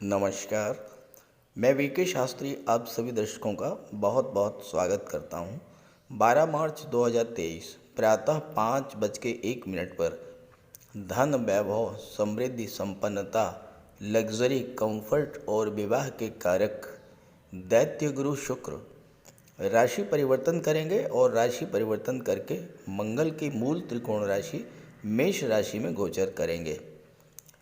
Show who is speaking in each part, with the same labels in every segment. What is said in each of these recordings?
Speaker 1: नमस्कार। मैं वीके शास्त्री आप सभी दर्शकों का बहुत बहुत स्वागत करता हूं। 12 मार्च 2023 प्रातः 5:01 पर धन, वैभव, समृद्धि, संपन्नता, लग्जरी, कंफर्ट और विवाह के कारक दैत्य गुरु शुक्र राशि परिवर्तन करेंगे और राशि परिवर्तन करके मंगल की मूल त्रिकोण राशि मेष राशि में गोचर करेंगे।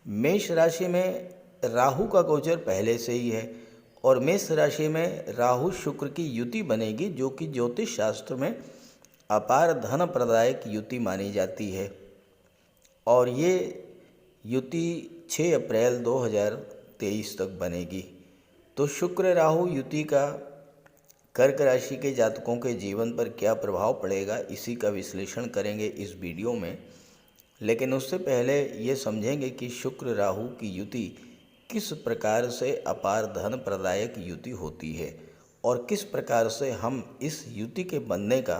Speaker 1: मेष राशि में राहु का गोचर पहले से ही है और मेष राशि में राहु शुक्र की युति बनेगी, जो कि ज्योतिष शास्त्र में अपार धन प्रदायक युति मानी जाती है। और ये युति 6 अप्रैल 2023 तक बनेगी। तो शुक्र राहु युति का कर्क राशि के जातकों के जीवन पर क्या प्रभाव पड़ेगा, इसी का विश्लेषण करेंगे इस वीडियो में। लेकिन उससे पहले ये समझेंगे कि शुक्र राहु की युति किस प्रकार से अपार धन प्रदायक युति होती है और किस प्रकार से हम इस युति के बनने का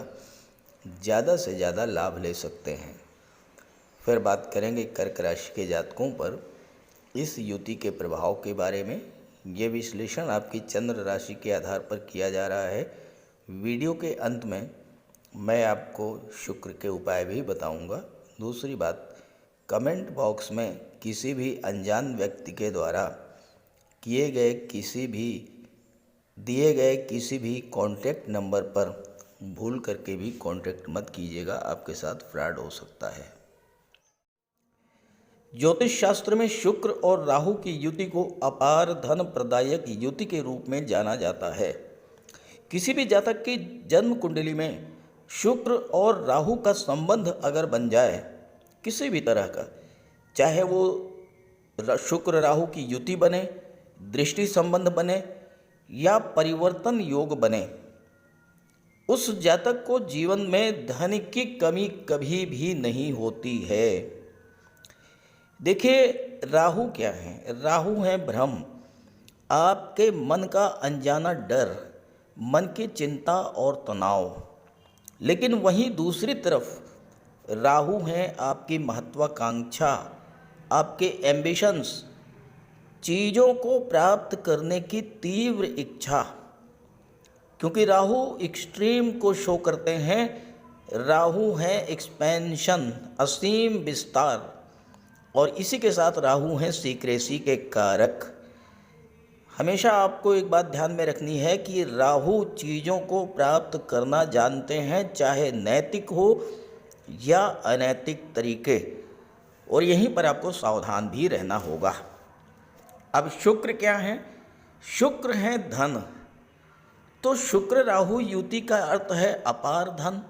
Speaker 1: ज़्यादा से ज़्यादा लाभ ले सकते हैं। फिर बात करेंगे कर्क राशि के जातकों पर इस युति के प्रभाव के बारे में। ये विश्लेषण आपकी चंद्र राशि के आधार पर किया जा रहा है। वीडियो के अंत में मैं आपको शुक्र के उपाय भी बताऊंगा। दूसरी बात, कमेंट बॉक्स में किसी भी अनजान व्यक्ति के द्वारा दिए गए किसी भी कॉन्टैक्ट नंबर पर भूल करके भी कॉन्टैक्ट मत कीजिएगा, आपके साथ फ्रॉड हो सकता है। ज्योतिष शास्त्र में शुक्र और राहु की युति को अपार धन प्रदायक युति के रूप में जाना जाता है। किसी भी जातक की जन्म कुंडली में शुक्र और राहु का संबंध अगर बन जाए, किसी भी तरह का, चाहे वो शुक्र राहु की युति बने, दृष्टि संबंध बने या परिवर्तन योग बने, उस जातक को जीवन में धन की कमी कभी भी नहीं होती है। देखिए, राहु क्या है? राहु है भ्रम, आपके मन का अनजाना डर, मन की चिंता और तनाव। लेकिन वहीं दूसरी तरफ राहु है आपकी महत्वाकांक्षा, आपके एम्बिशंस, चीज़ों को प्राप्त करने की तीव्र इच्छा। क्योंकि राहु एक्सट्रीम को शो करते हैं, राहु है एक्सपेंशन, असीम विस्तार, और इसी के साथ राहु है सीक्रेसी के कारक। हमेशा आपको एक बात ध्यान में रखनी है कि राहु चीज़ों को प्राप्त करना जानते हैं, चाहे नैतिक हो या अनैतिक तरीके, और यहीं पर आपको सावधान भी रहना होगा। अब शुक्र क्या है? शुक्र है धन। तो शुक्र राहु युति का अर्थ है अपार धन।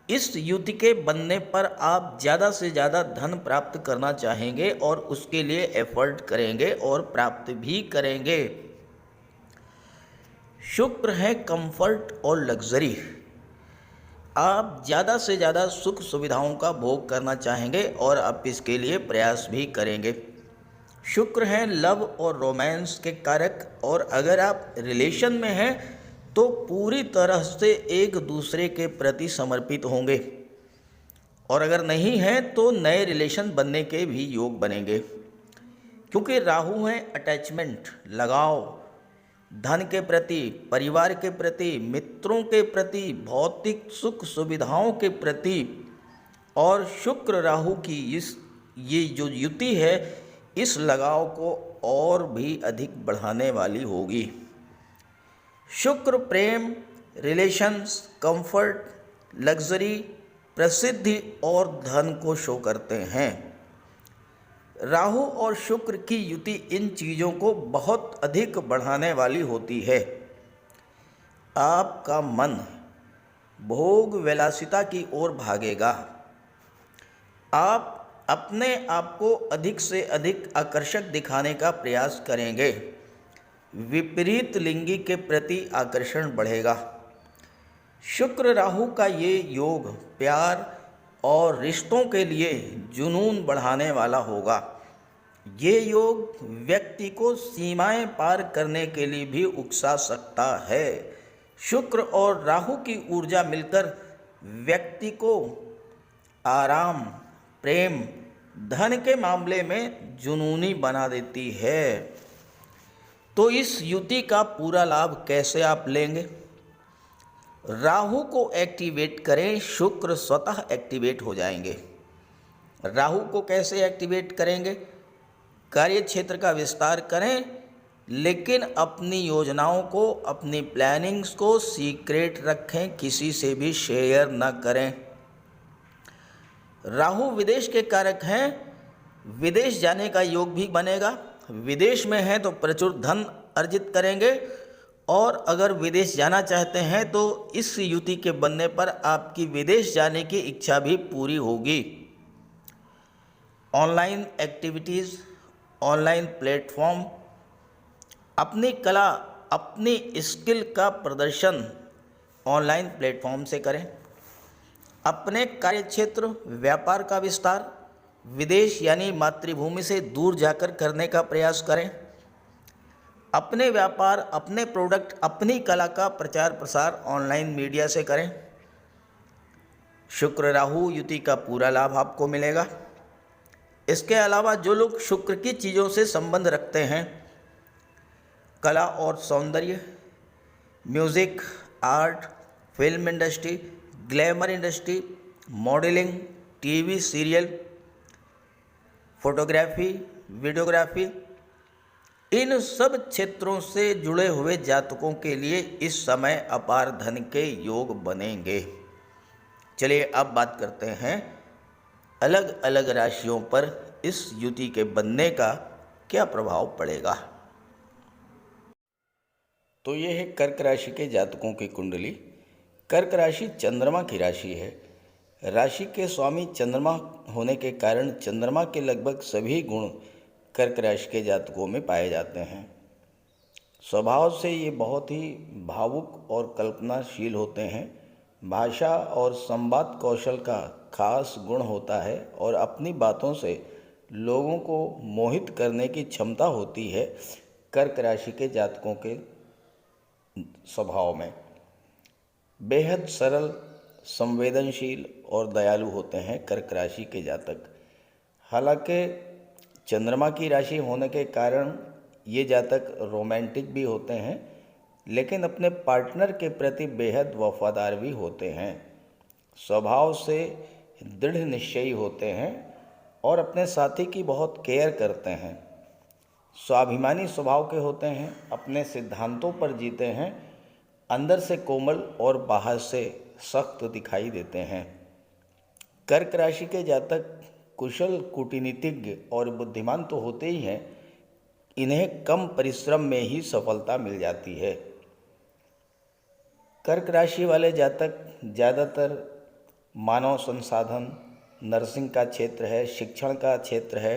Speaker 1: इस युति के बनने पर आप ज़्यादा से ज़्यादा धन प्राप्त करना चाहेंगे और उसके लिए एफर्ट करेंगे और प्राप्त भी करेंगे। शुक्र है कंफर्ट और लग्जरी। आप ज़्यादा से ज़्यादा सुख सुविधाओं का भोग करना चाहेंगे और आप इसके लिए प्रयास भी करेंगे। शुक्र है लव और रोमांस के कारक, और अगर आप रिलेशन में हैं तो पूरी तरह से एक दूसरे के प्रति समर्पित होंगे, और अगर नहीं हैं तो नए रिलेशन बनने के भी योग बनेंगे। क्योंकि राहु है अटैचमेंट, लगाव, धन के प्रति, परिवार के प्रति, मित्रों के प्रति, भौतिक सुख सुविधाओं के प्रति। और शुक्र राहु की ये जो युति है, इस लगाव को और भी अधिक बढ़ाने वाली होगी। शुक्र प्रेम, रिलेशंस, कंफर्ट, लग्जरी, प्रसिद्धि और धन को शो करते हैं। राहु और शुक्र की युति इन चीज़ों को बहुत अधिक बढ़ाने वाली होती है। आपका मन भोग विलासिता की ओर भागेगा। आप अपने आप को अधिक से अधिक आकर्षक दिखाने का प्रयास करेंगे। विपरीत लिंगी के प्रति आकर्षण बढ़ेगा। शुक्र राहु का ये योग प्यार और रिश्तों के लिए जुनून बढ़ाने वाला होगा। ये योग व्यक्ति को सीमाएं पार करने के लिए भी उकसा सकता है। शुक्र और राहु की ऊर्जा मिलकर व्यक्ति को आराम, प्रेम, धन के मामले में जुनूनी बना देती है। तो इस युति का पूरा लाभ कैसे आप लेंगे? राहु को एक्टिवेट करें, शुक्र स्वतः एक्टिवेट हो जाएंगे। राहु को कैसे एक्टिवेट करेंगे? कार्य क्षेत्र का विस्तार करें, लेकिन अपनी योजनाओं को, अपनी प्लानिंग्स को सीक्रेट रखें, किसी से भी शेयर न करें। राहु विदेश के कारक हैं, विदेश जाने का योग भी बनेगा। विदेश में हैं तो प्रचुर धन अर्जित करेंगे, और अगर विदेश जाना चाहते हैं तो इस युति के बनने पर आपकी विदेश जाने की इच्छा भी पूरी होगी। ऑनलाइन एक्टिविटीज़, ऑनलाइन प्लेटफॉर्म, अपनी कला, अपनी स्किल का प्रदर्शन ऑनलाइन प्लेटफॉर्म से करें। अपने कार्यक्षेत्र, व्यापार का विस्तार विदेश यानी मातृभूमि से दूर जाकर करने का प्रयास करें। अपने व्यापार, अपने प्रोडक्ट, अपनी कला का प्रचार प्रसार ऑनलाइन मीडिया से करें। शुक्र राहु युति का पूरा लाभ आपको मिलेगा। इसके अलावा जो लोग शुक्र की चीज़ों से संबंध रखते हैं, कला और सौंदर्य, music, art, film industry, glamour industry, modelling, TV serial, photography, videography, इन सब क्षेत्रों से जुड़े हुए जातकों के लिए इस समय अपार धन के योग बनेंगे। चलिए अब बात करते हैं अलग अलग राशियों पर इस युति के बनने का क्या प्रभाव पड़ेगा। तो ये है कर्क राशि के जातकों की कुंडली। कर्क राशि चंद्रमा की राशि है। राशि के स्वामी चंद्रमा होने के कारण चंद्रमा के लगभग सभी गुण कर्क राशि के जातकों में पाए जाते हैं। स्वभाव से ये बहुत ही भावुक और कल्पनाशील होते हैं। भाषा और संवाद कौशल का खास गुण होता है और अपनी बातों से लोगों को मोहित करने की क्षमता होती है कर्क राशि के जातकों के स्वभाव में। बेहद सरल, संवेदनशील और दयालु होते हैं कर्क राशि के जातक। हालांकि चंद्रमा की राशि होने के कारण ये जातक रोमांटिक भी होते हैं, लेकिन अपने पार्टनर के प्रति बेहद वफादार भी होते हैं। स्वभाव से दृढ़ निश्चयी होते हैं और अपने साथी की बहुत केयर करते हैं। स्वाभिमानी स्वभाव के होते हैं, अपने सिद्धांतों पर जीते हैं, अंदर से कोमल और बाहर से सख्त दिखाई देते हैं। कर्क राशि के जातक कुशल कूटनीतिज्ञ और बुद्धिमान तो होते ही हैं, इन्हें कम परिश्रम में ही सफलता मिल जाती है। कर्क राशि वाले जातक ज़्यादातर मानव संसाधन, नर्सिंग का क्षेत्र है, शिक्षण का क्षेत्र है,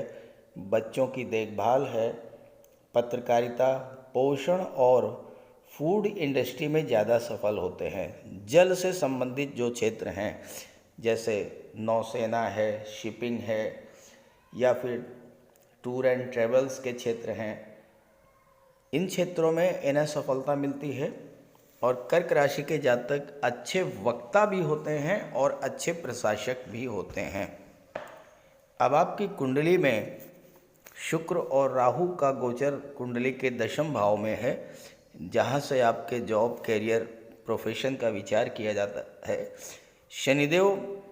Speaker 1: बच्चों की देखभाल है, पत्रकारिता, पोषण और फूड इंडस्ट्री में ज़्यादा सफल होते हैं। जल से संबंधित जो क्षेत्र हैं जैसे नौसेना है, शिपिंग है, या फिर टूर एंड ट्रेवल्स के क्षेत्र हैं, इन क्षेत्रों में इन्हें सफलता मिलती है। और कर्क राशि के जातक अच्छे वक्ता भी होते हैं और अच्छे प्रशासक भी होते हैं। अब आपकी कुंडली में शुक्र और राहु का गोचर कुंडली के दशम भाव में है, जहां से आपके जॉब, कैरियर, प्रोफेशन का विचार किया जाता है। शनिदेव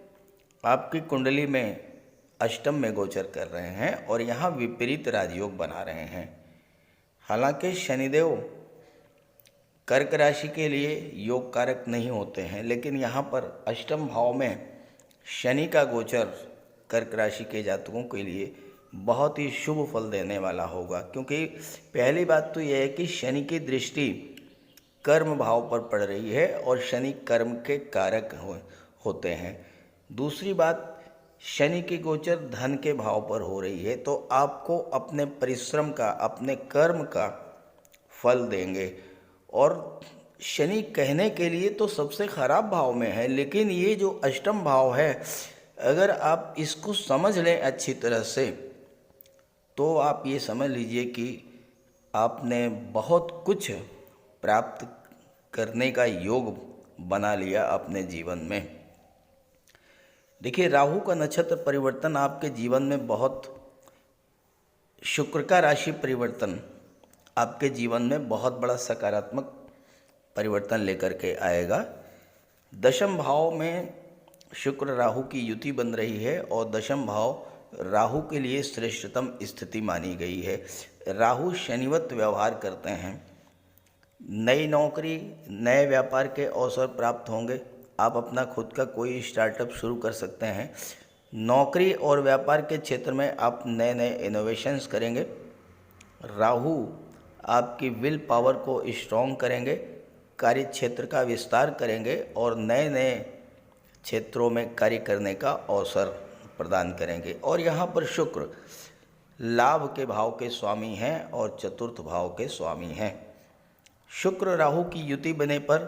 Speaker 1: आपकी कुंडली में अष्टम में गोचर कर रहे हैं और यहाँ विपरीत राजयोग बना रहे हैं। हालांकि शनिदेव कर्क राशि के लिए योग कारक नहीं होते हैं, लेकिन यहाँ पर अष्टम भाव में शनि का गोचर कर्क राशि के जातकों के लिए बहुत ही शुभ फल देने वाला होगा। क्योंकि पहली बात तो यह है कि शनि की दृष्टि कर्म भाव पर पड़ रही है और शनि कर्म के कारक होते हैं। दूसरी बात, शनि की गोचर धन के भाव पर हो रही है, तो आपको अपने परिश्रम का, अपने कर्म का फल देंगे। और शनि कहने के लिए तो सबसे खराब भाव में है, लेकिन ये जो अष्टम भाव है, अगर आप इसको समझ लें अच्छी तरह से, तो आप ये समझ लीजिए कि आपने बहुत कुछ प्राप्त करने का योग बना लिया अपने जीवन में। देखिए, राहु का नक्षत्र परिवर्तन आपके जीवन में बहुत, शुक्र का राशि परिवर्तन आपके जीवन में बहुत बड़ा सकारात्मक परिवर्तन लेकर के आएगा। दशम भाव में शुक्र राहु की युति बन रही है और दशम भाव राहु के लिए श्रेष्ठतम स्थिति मानी गई है। राहु शनिवत व्यवहार करते हैं। नई नौकरी, नए व्यापार के अवसर प्राप्त होंगे। आप अपना खुद का कोई स्टार्टअप शुरू कर सकते हैं। नौकरी और व्यापार के क्षेत्र में आप नए नए इनोवेशंस करेंगे। राहु आपकी विल पावर को स्ट्रॉन्ग करेंगे, कार्य क्षेत्र का विस्तार करेंगे और नए नए क्षेत्रों में कार्य करने का अवसर प्रदान करेंगे। और यहाँ पर शुक्र लाभ के भाव के स्वामी हैं और चतुर्थ भाव के स्वामी हैं। शुक्र राहु की युति बने पर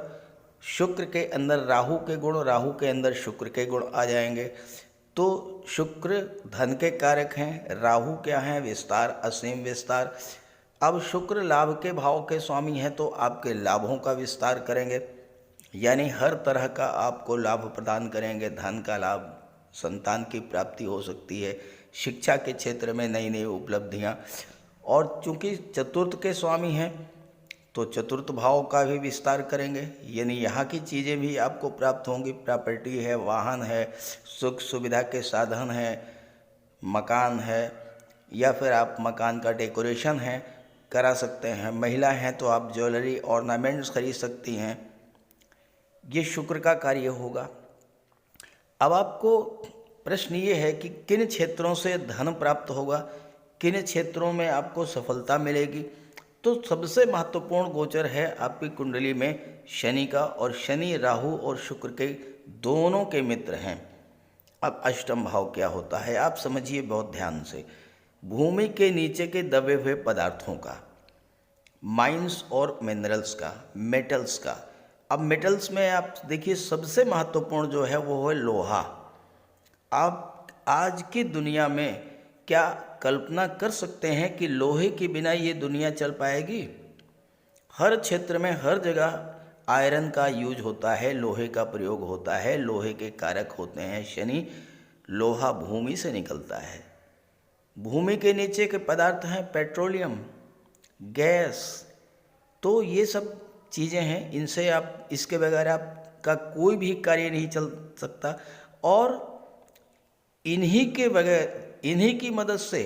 Speaker 1: शुक्र के अंदर राहु के गुण, राहु के अंदर शुक्र के गुण आ जाएंगे। तो शुक्र धन के कारक हैं, राहु क्या हैं? विस्तार, असीम विस्तार। अब शुक्र लाभ के भाव के स्वामी हैं तो आपके लाभों का विस्तार करेंगे, यानी हर तरह का आपको लाभ प्रदान करेंगे। धन का लाभ, संतान की प्राप्ति हो सकती है, शिक्षा के क्षेत्र में नई नई उपलब्धियाँ। और चूँकि चतुर्थ के स्वामी हैं तो चतुर्थ भाव का भी विस्तार करेंगे, यानी यहाँ की चीज़ें भी आपको प्राप्त होंगी। प्रॉपर्टी है, वाहन है, सुख सुविधा के साधन है, मकान है, या फिर आप मकान का डेकोरेशन है करा सकते हैं। महिला हैं तो आप ज्वेलरी, ऑर्नामेंट्स खरीद सकती हैं। ये शुक्र का कार्य होगा। अब आपको प्रश्न ये है कि किन क्षेत्रों से धन प्राप्त होगा, किन क्षेत्रों में आपको सफलता मिलेगी। तो सबसे महत्वपूर्ण गोचर है आपकी कुंडली में शनि का, और शनि राहु और शुक्र के दोनों के मित्र हैं। अब अष्टम भाव क्या होता है आप समझिए बहुत ध्यान से। भूमि के नीचे के दबे हुए पदार्थों का, माइंस और मिनरल्स का, मेटल्स का। अब मेटल्स में आप देखिए सबसे महत्वपूर्ण जो है वो है लोहा। आप आज की दुनिया में क्या कल्पना कर सकते हैं कि लोहे के बिना ये दुनिया चल पाएगी? हर क्षेत्र में, हर जगह आयरन का यूज होता है, लोहे का प्रयोग होता है, लोहे के कारक होते हैं शनि। लोहा भूमि से निकलता है। भूमि के नीचे के पदार्थ हैं पेट्रोलियम, गैस। तो ये सब चीज़ें हैं, इनसे आप, इसके बगैर आपका कोई भी कार्य नहीं चल सकता। और इन्हीं के बगैर, इन्हीं की मदद से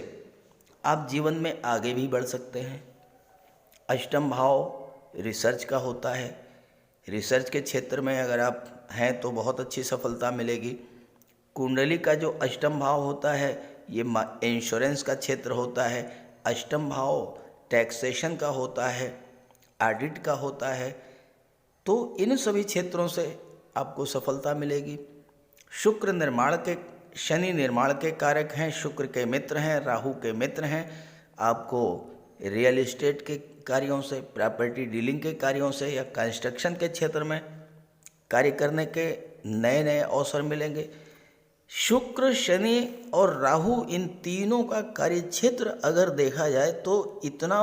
Speaker 1: आप जीवन में आगे भी बढ़ सकते हैं। अष्टम भाव रिसर्च का होता है। रिसर्च के क्षेत्र में अगर आप हैं तो बहुत अच्छी सफलता मिलेगी। कुंडली का जो अष्टम भाव होता है ये इंश्योरेंस का क्षेत्र होता है। अष्टम भाव टैक्सेशन का होता है, ऑडिट का होता है। तो इन सभी क्षेत्रों से आपको सफलता मिलेगी। शुक्र निर्माण के, शनि निर्माण के कारक हैं, शुक्र के मित्र हैं, राहु के मित्र हैं। आपको रियल एस्टेट के कार्यों से, प्रॉपर्टी डीलिंग के कार्यों से या कंस्ट्रक्शन के क्षेत्र में कार्य करने के नए नए अवसर मिलेंगे। शुक्र, शनि और राहु, इन तीनों का कार्य क्षेत्र अगर देखा जाए तो इतना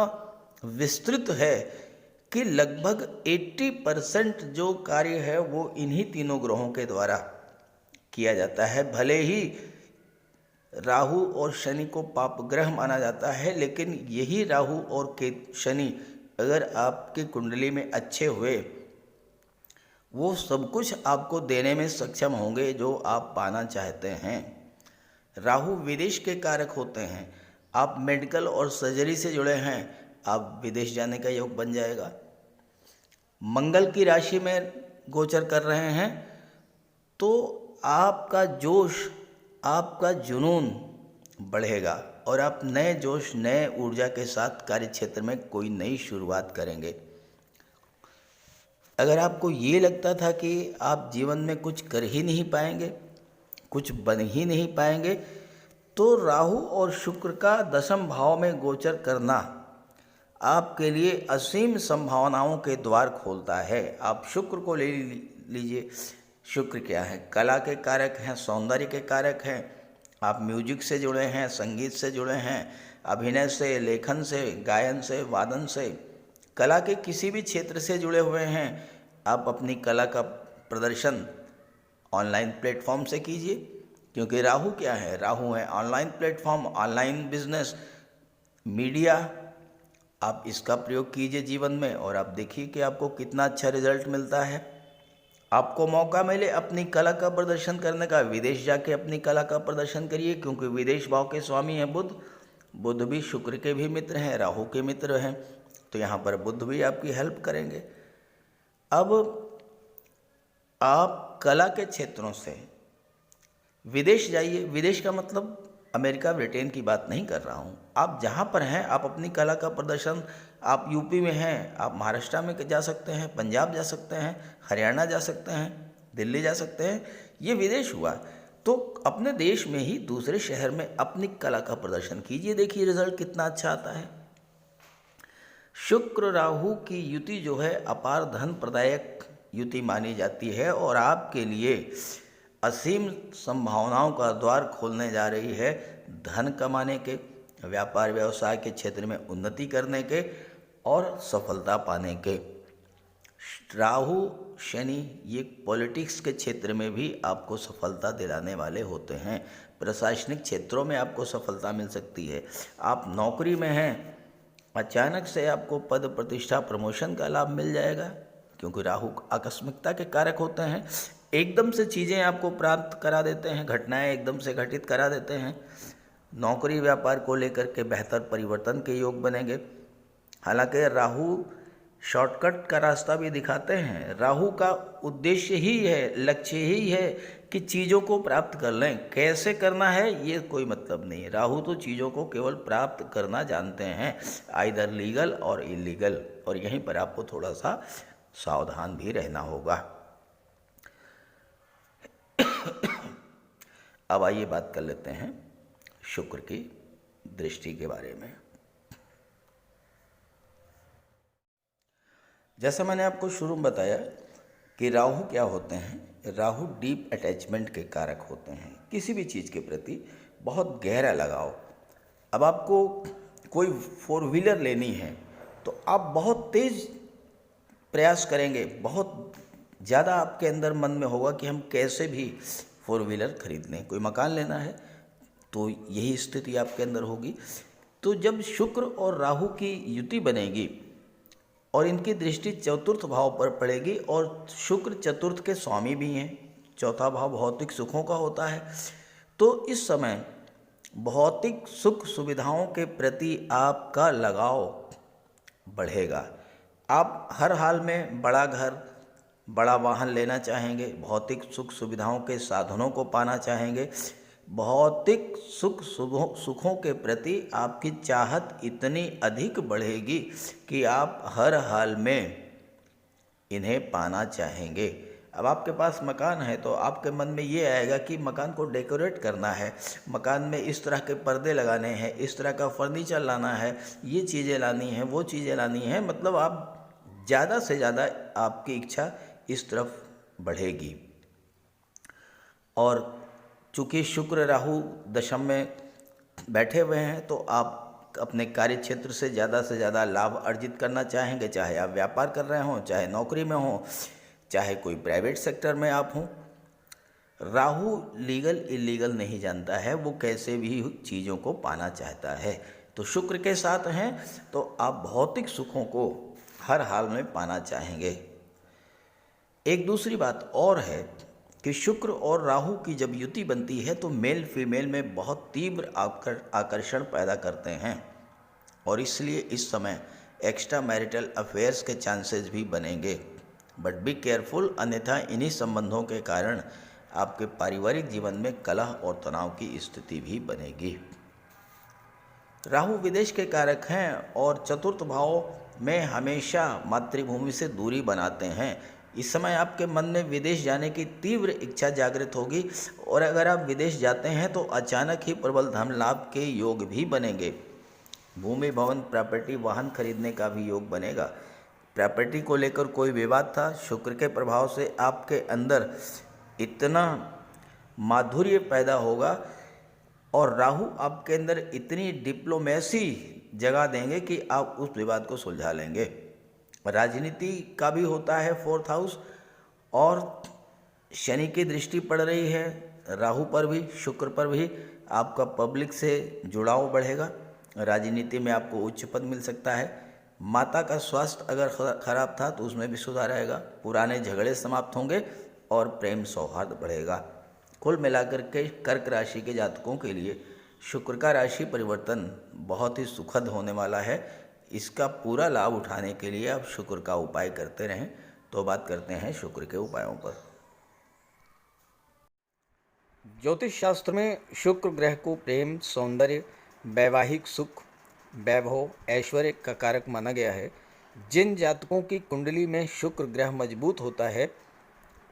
Speaker 1: विस्तृत है कि लगभग 80% जो कार्य है वो इन्हीं तीनों ग्रहों के द्वारा किया जाता है। भले ही राहु और शनि को पाप ग्रह माना जाता है, लेकिन यही राहु और शनि अगर आपकी कुंडली में अच्छे हुए, वो सब कुछ आपको देने में सक्षम होंगे जो आप पाना चाहते हैं। राहु विदेश के कारक होते हैं। आप मेडिकल और सर्जरी से जुड़े हैं, आप विदेश जाने का योग बन जाएगा। मंगल की राशि में गोचर कर रहे हैं तो आपका जोश, आपका जुनून बढ़ेगा और आप नए जोश, नए ऊर्जा के साथ कार्य क्षेत्र में कोई नई शुरुआत करेंगे। अगर आपको ये लगता था कि आप जीवन में कुछ कर ही नहीं पाएंगे, कुछ बन ही नहीं पाएंगे, तो राहु और शुक्र का दशम भाव में गोचर करना आपके लिए असीम संभावनाओं के द्वार खोलता है। आप शुक्र को ले लीजिए। शुक्र क्या है? कला के कारक हैं, सौंदर्य के कारक हैं। आप म्यूजिक से जुड़े हैं, संगीत से जुड़े हैं, अभिनय से, लेखन से, गायन से, वादन से, कला के किसी भी क्षेत्र से जुड़े हुए हैं। आप अपनी कला का प्रदर्शन ऑनलाइन प्लेटफॉर्म से कीजिए, क्योंकि राहु क्या है? राहु है online platform, online business, media आप इसका प्रयोग कीजिए जीवन में और आप देखिए कि आपको कितना अच्छा रिजल्ट मिलता है। आपको मौका मिले अपनी कला का प्रदर्शन करने का, विदेश जाके अपनी कला का प्रदर्शन करिए, क्योंकि विदेश भाव के स्वामी हैं बुध। बुध भी शुक्र के भी मित्र हैं, राहु के मित्र हैं, तो यहाँ पर बुध भी आपकी हेल्प करेंगे। अब आप कला के क्षेत्रों से विदेश जाइए। विदेश का मतलब अमेरिका ब्रिटेन की बात नहीं कर रहा हूँ। आप जहाँ पर हैं आप अपनी कला का प्रदर्शन, आप यूपी में हैं, आप महाराष्ट्र में जा सकते हैं, पंजाब जा सकते हैं, हरियाणा जा सकते हैं, दिल्ली जा सकते हैं, ये विदेश हुआ। तो अपने देश में ही दूसरे शहर में अपनी कला का प्रदर्शन कीजिए, देखिए रिजल्ट कितना अच्छा आता है। शुक्र राहु की युति जो है अपार धन प्रदायक युति मानी जाती है और आपके लिए असीम संभावनाओं का द्वार खोलने जा रही है, धन कमाने के, व्यापार व्यवसाय के क्षेत्र में उन्नति करने के और सफलता पाने के। राहु शनि ये पॉलिटिक्स के क्षेत्र में भी आपको सफलता दिलाने वाले होते हैं। प्रशासनिक क्षेत्रों में आपको सफलता मिल सकती है। आप नौकरी में हैं, अचानक से आपको पद प्रतिष्ठा प्रमोशन का लाभ मिल जाएगा, क्योंकि राहु आकस्मिकता के कारक होते हैं। एकदम से चीज़ें आपको प्राप्त करा देते हैं, घटनाएं एकदम से घटित करा देते हैं। नौकरी व्यापार को लेकर के बेहतर परिवर्तन के योग बनेंगे। हालांकि राहु शॉर्टकट का रास्ता भी दिखाते हैं। राहु का उद्देश्य ही है, लक्ष्य ही है कि चीज़ों को प्राप्त कर लें। कैसे करना है ये कोई मतलब नहीं। राहु तो चीज़ों को केवल प्राप्त करना जानते हैं, आइदर लीगल और इलीगल, और यहीं पर आपको थोड़ा सा सावधान भी रहना होगा। अब आइए बात कर लेते हैं शुक्र की दृष्टि के बारे में। जैसा मैंने आपको शुरू में बताया कि राहु क्या होते हैं, राहु डीप अटैचमेंट के कारक होते हैं, किसी भी चीज़ के प्रति बहुत गहरा लगाव। अब आपको कोई 4 व्हीलर लेनी है तो आप बहुत तेज़ प्रयास करेंगे, बहुत ज़्यादा आपके अंदर मन में होगा कि हम कैसे भी 4 व्हीलर खरीद लें। कोई मकान लेना है तो यही स्थिति आपके अंदर होगी। तो जब शुक्र और राहु की युति बनेगी और इनकी दृष्टि चतुर्थ भाव पर पड़ेगी, और शुक्र चतुर्थ के स्वामी भी हैं, चौथा भाव भौतिक सुखों का होता है, तो इस समय भौतिक सुख सुविधाओं के प्रति आपका लगाव बढ़ेगा। आप हर हाल में बड़ा घर, बड़ा वाहन लेना चाहेंगे, भौतिक सुख सुविधाओं के साधनों को पाना चाहेंगे। भौतिक सुखों के प्रति आपकी चाहत इतनी अधिक बढ़ेगी कि आप हर हाल में इन्हें पाना चाहेंगे। अब आपके पास मकान है तो आपके मन में ये आएगा कि मकान को डेकोरेट करना है, मकान में इस तरह के पर्दे लगाने हैं, इस तरह का फर्नीचर लाना है, ये चीज़ें लानी हैं, वो चीज़ें लानी हैं। मतलब आप ज़्यादा से ज़्यादा आपकी इच्छा इस तरफ बढ़ेगी। और चूँकि शुक्र राहु दशम में बैठे हुए हैं तो आप अपने कार्य क्षेत्र से ज़्यादा लाभ अर्जित करना चाहेंगे, चाहे आप व्यापार कर रहे हों, चाहे नौकरी में हों, चाहे कोई प्राइवेट सेक्टर में आप हों। राहु लीगल इलीगल नहीं जानता है, वो कैसे भी चीज़ों को पाना चाहता है। तो शुक्र के साथ हैं तो आप भौतिक सुखों को हर हाल में पाना चाहेंगे। एक दूसरी बात और है कि शुक्र और राहु की जब युति बनती है तो मेल फीमेल में बहुत तीव्र आकर्षण पैदा करते हैं, और इसलिए इस समय एक्स्ट्रा मैरिटल अफेयर्स के चांसेस भी बनेंगे। बट बी केयरफुल, अन्यथा इन्हीं संबंधों के कारण आपके पारिवारिक जीवन में कलह और तनाव की स्थिति भी बनेगी। राहु विदेश के कारक हैं और चतुर्थ भाव में हमेशा मातृभूमि से दूरी बनाते हैं। इस समय आपके मन में विदेश जाने की तीव्र इच्छा जागृत होगी, और अगर आप विदेश जाते हैं तो अचानक ही प्रबल धन लाभ के योग भी बनेंगे। भूमि भवन प्रॉपर्टी वाहन खरीदने का भी योग बनेगा। प्रॉपर्टी को लेकर कोई विवाद था, शुक्र के प्रभाव से आपके अंदर इतना माधुर्य पैदा होगा और राहु आपके अंदर इतनी डिप्लोमेसी जगा देंगे कि आप उस विवाद को सुलझा लेंगे। राजनीति का भी होता है 4th हाउस, और शनि की दृष्टि पड़ रही है राहु पर भी, शुक्र पर भी। आपका पब्लिक से जुड़ाव बढ़ेगा, राजनीति में आपको उच्च पद मिल सकता है। माता का स्वास्थ्य अगर खराब था तो उसमें भी सुधार आएगा, पुराने झगड़े समाप्त होंगे और प्रेम सौहार्द बढ़ेगा। कुल मिलाकर के कर्क राशि के जातकों के लिए शुक्र का राशि परिवर्तन बहुत ही सुखद होने वाला है। इसका पूरा लाभ उठाने के लिए आप शुक्र का उपाय करते रहें। तो बात करते हैं शुक्र के उपायों पर। ज्योतिष शास्त्र में शुक्र ग्रह को प्रेम, सौंदर्य, वैवाहिक सुख, वैभव, ऐश्वर्य का कारक माना गया है। जिन जातकों की कुंडली में शुक्र ग्रह मजबूत होता है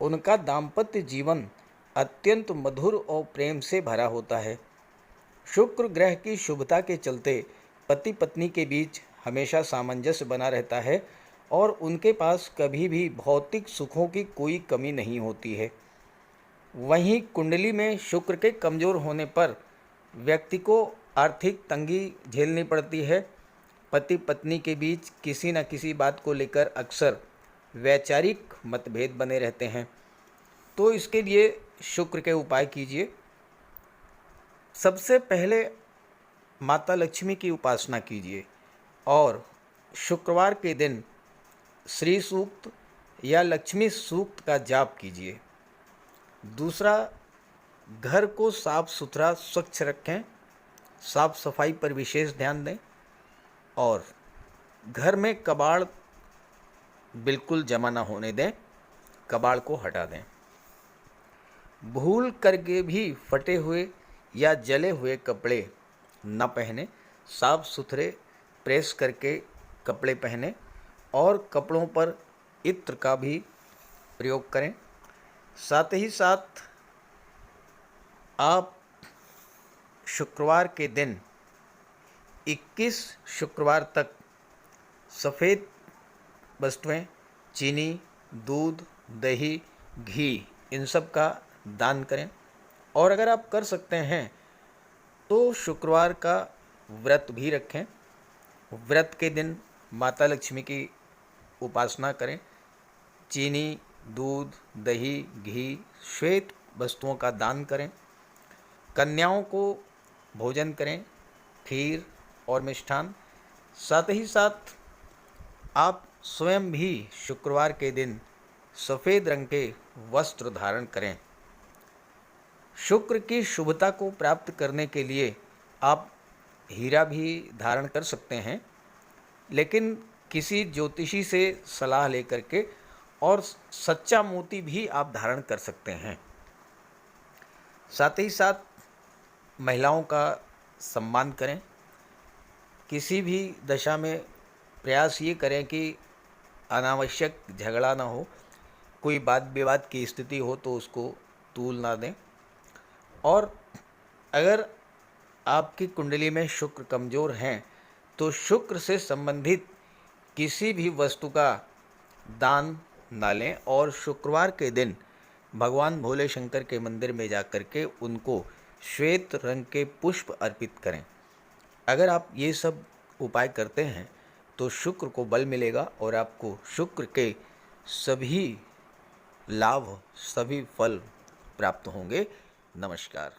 Speaker 1: उनका दाम्पत्य जीवन अत्यंत मधुर और प्रेम से भरा होता है। शुक्र ग्रह की शुभता के चलते पति पत्नी के बीच हमेशा सामंजस्य बना रहता है और उनके पास कभी भी भौतिक सुखों की कोई कमी नहीं होती है। वहीं कुंडली में शुक्र के कमज़ोर होने पर व्यक्ति को आर्थिक तंगी झेलनी पड़ती है। पति पत्नी के बीच किसी न किसी बात को लेकर अक्सर वैचारिक मतभेद बने रहते हैं। तो इसके लिए शुक्र के उपाय कीजिए। सबसे पहले माता लक्ष्मी की उपासना कीजिए और शुक्रवार के दिन श्री सूक्त या लक्ष्मी सूक्त का जाप कीजिए। दूसरा, घर को साफ सुथरा स्वच्छ रखें, साफ सफाई पर विशेष ध्यान दें और घर में कबाड़ बिल्कुल जमा ना होने दें, कबाड़ को हटा दें। भूल करके भी फटे हुए या जले हुए कपड़े न पहने, साफ सुथरे प्रेस करके कपड़े पहने और कपड़ों पर इत्र का भी प्रयोग करें। साथ ही साथ आप शुक्रवार के दिन 21 शुक्रवार तक सफ़ेद वस्तुएं, चीनी, दूध, दही, घी, इन सब का दान करें। और अगर आप कर सकते हैं तो शुक्रवार का व्रत भी रखें। व्रत के दिन माता लक्ष्मी की उपासना करें। चीनी, दूध, दही, घी, श्वेत वस्तुओं का दान करें। कन्याओं को भोजन करें, खीर और मिष्ठान। साथ ही साथ आप स्वयं भी शुक्रवार के दिन सफ़ेद रंग के वस्त्र धारण करें। शुक्र की शुभता को प्राप्त करने के लिए आप हीरा भी धारण कर सकते हैं, लेकिन किसी ज्योतिषी से सलाह लेकर के, और सच्चा मोती भी आप धारण कर सकते हैं। साथ ही साथ महिलाओं का सम्मान करें। किसी भी दशा में प्रयास ये करें कि अनावश्यक झगड़ा ना हो, कोई वाद विवाद की स्थिति हो तो उसको तूल ना दें। और अगर आपकी कुंडली में शुक्र कमज़ोर हैं तो शुक्र से संबंधित किसी भी वस्तु का दान ना लें और शुक्रवार के दिन भगवान भोले शंकर के मंदिर में जाकर के उनको श्वेत रंग के पुष्प अर्पित करें। अगर आप ये सब उपाय करते हैं तो शुक्र को बल मिलेगा और आपको शुक्र के सभी लाभ, सभी फल प्राप्त होंगे। नमस्कार।